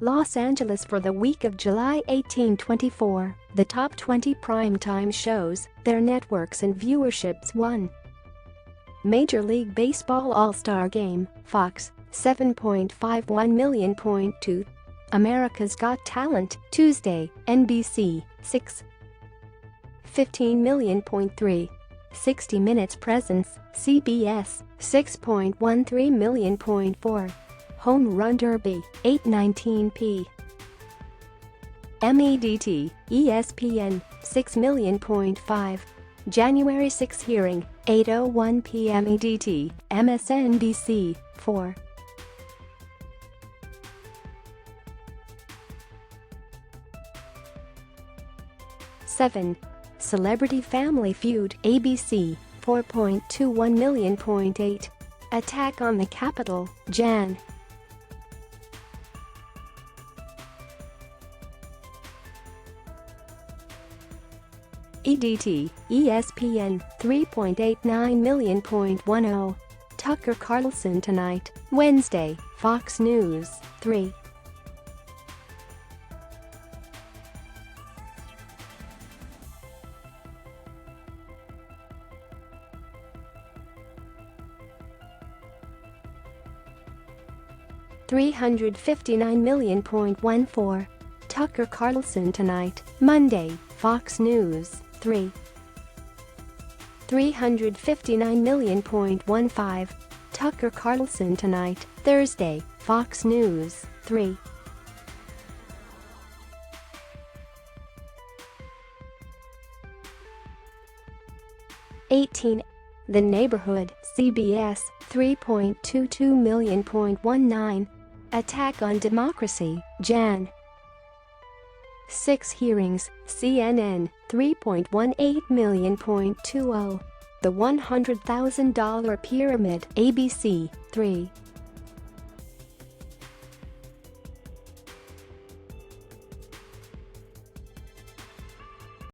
Los Angeles for the week of July 18, 2024. The top 20 primetime shows, their networks and viewerships. 1. Major League Baseball All-Star Game, Fox, 7.51 million. 2. America's Got Talent, Tuesday, NBC, 6.15 million. 3. 60 Minutes Presence, CBS, 6.13 million. 4. Home Run Derby, 8:19 MEDT, ESPN, 6 million. 5. January 6 Hearing, 8:01 p.m. EDT, MSNBC, 4. '7. Celebrity Family Feud, ABC, 4.21 million. 8. Attack on the Capitol, Jan. EDT, ESPN, 3.89 million. 10. Tucker Carlson Tonight, Wednesday, Fox News, 3. $359 million. 14. Tucker Carlson Tonight, Monday, Fox News, 3. $359 million. 15. Tucker Carlson Tonight, Thursday, Fox News, 3. '18. The Neighborhood, CBS, 3.22 million. 19. Attack on Democracy, Jan. 6 Hearings, CNN, 3.18 million. 20. The $100,000 Pyramid, ABC, 3.